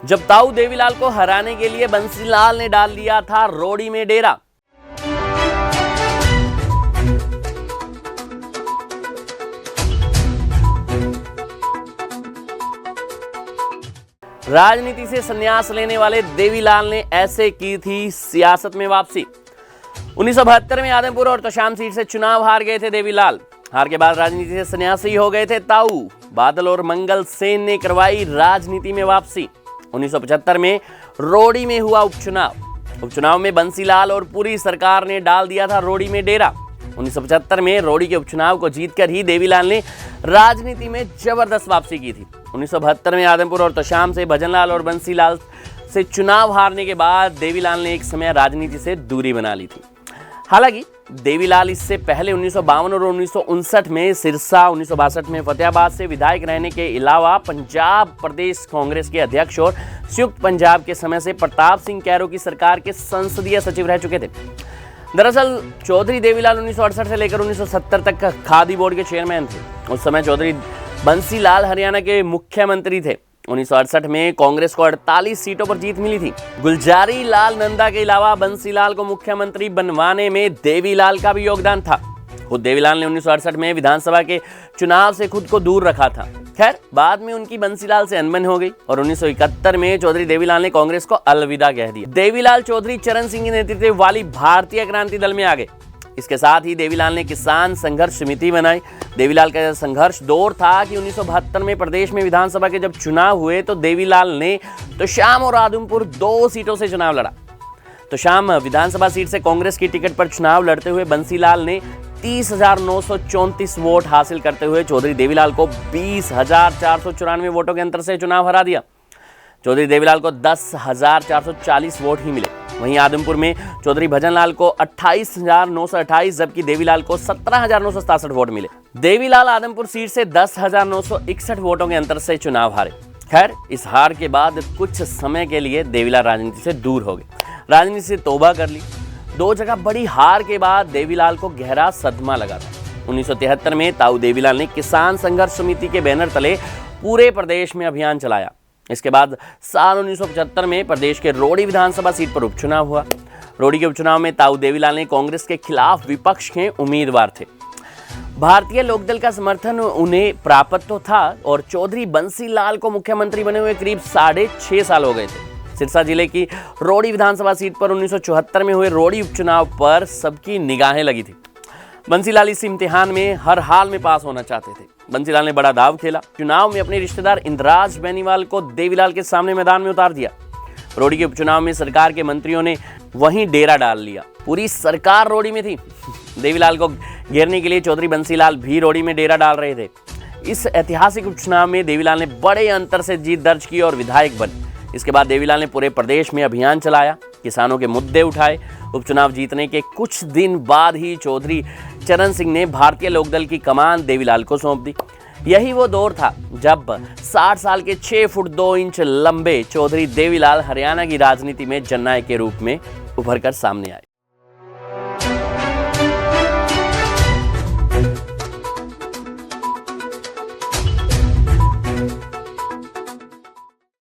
जब ताऊ देवीलाल को हराने के लिए बंसीलाल ने डाल दिया था रोड़ी में डेरा। राजनीति से संन्यास लेने वाले देवीलाल ने ऐसे की थी सियासत में वापसी। 1972 में आदमपुर और तोशाम सीट से चुनाव हार गए थे देवीलाल। हार के बाद राजनीति से सन्यासी हो गए थे ताऊ। बादल और मंगल सेन ने करवाई राजनीति में वापसी। 1975 में रोड़ी में हुआ उपचुनाव में बंसीलाल और पूरी सरकार ने डाल दिया था रोड़ी में डेरा। 1975 में रोड़ी के उपचुनाव को जीतकर ही देवीलाल ने राजनीति में जबरदस्त वापसी की थी। 1972 में आदमपुर और तोशाम से भजनलाल और बंसीलाल से चुनाव हारने के बाद देवीलाल ने एक समय राजनीति से दूरी बना ली थी। हालांकि देवीलाल इससे पहले 1952 और 1959 में सिरसा, 1962 में फतेहाबाद से विधायक रहने के अलावा पंजाब प्रदेश कांग्रेस के अध्यक्ष और संयुक्त पंजाब के समय से प्रताप सिंह कैरो की सरकार के संसदीय सचिव रह चुके थे। दरअसल चौधरी देवीलाल 1968 से लेकर 1970 तक खादी बोर्ड के चेयरमैन थे। उस समय चौधरी बंसीलाल हरियाणा के मुख्यमंत्री थे। 1968 में कांग्रेस को 48 सीटों पर जीत मिली थी। गुलजारी लाल नंदा के अलावा बंसीलाल को मुख्यमंत्री बनवाने में देवीलाल का भी योगदान था। खुद देवीलाल ने 1968 में विधानसभा के चुनाव से खुद को दूर रखा था। खैर, बाद में उनकी बंसीलाल से अनबन हो गई और 1971 में चौधरी देवीलाल ने कांग्रेस को अलविदा कह दिया। देवीलाल चौधरी चरण सिंह के नेतृत्व वाली भारतीय क्रांति दल में आ गए। इसके साथ ही देवीलाल ने किसान संघर्ष समिति बनाई। देवीलाल का संघर्ष दौर था कि 1972 में प्रदेश में विधानसभा के जब चुनाव हुए तो देवीलाल ने तोशाम और आदमपुर 2 सीटों से चुनाव लड़ा। तोशाम विधानसभा सीट से कांग्रेस की टिकट पर चुनाव लड़ते हुए बंसीलाल ने 30,934 वोट हासिल करते हुए चौधरी देवीलाल को 20,494 वोटों के अंतर से चुनाव हरा दिया। चौधरी देवीलाल को 10,440 वोट ही मिले। वहीं आदमपुर में चौधरी भजनलाल को 28,928 जबकि देवीलाल को 17,967 वोट मिले। देवीलाल आदमपुर सीट से 10,961 वोटों के अंतर से चुनाव हारे। खैर, इस हार के बाद कुछ समय के लिए देवीलाल राजनीति से दूर हो गए, राजनीति से तौबा कर ली। 2 जगह बड़ी हार के बाद देवीलाल को गहरा सदमा लगा था। 1973 में ताऊ देवीलाल ने किसान संघर्ष समिति के बैनर तले पूरे प्रदेश में अभियान चलाया। इसके बाद साल 1975 में प्रदेश के रोड़ी विधानसभा सीट पर उपचुनाव हुआ। रोड़ी के उपचुनाव में ताऊ देवीलाल ने कांग्रेस के खिलाफ विपक्ष के उम्मीदवार थे। भारतीय लोकदल का समर्थन उन्हें प्राप्त तो था और चौधरी बंसीलाल को मुख्यमंत्री बने हुए करीब 6.5 साल हो गए थे। सिरसा जिले की रोड़ी विधानसभा सीट पर 1974 में हुए रोड़ी उपचुनाव पर सबकी निगाहें लगी थी। बंसीलाल इस इम्तिहान में हर हाल में पास होना चाहते थे। बंसीलाल ने बड़ा दाव खेला। चुनाव में अपने रिश्तेदार इंद्राज बेनीवाल को देवीलाल के सामने मैदान में उतार दिया। रोड़ी के उपचुनाव में सरकार के मंत्रियों ने वहीं डेरा डाल लिया। पूरी सरकार रोड़ी में थी। देवीलाल को घेरने के लिए चौधरी बंसीलाल भी रोड़ी में डेरा डाल रहे थे। इस ऐतिहासिक उपचुनाव में देवीलाल ने बड़े अंतर से जीत दर्ज की और विधायक बने। इसके बाद देवीलाल ने पूरे प्रदेश में अभियान चलाया, किसानों के मुद्दे उठाए। उपचुनाव जीतने के कुछ दिन बाद ही चौधरी चरण सिंह ने भारतीय लोकदल की कमान देवीलाल को सौंप दी। यही वो दौर था जब 60 साल के 6 फुट 2 इंच लंबे चौधरी देवीलाल हरियाणा की राजनीति में जननायक के रूप में उभर कर सामने आए।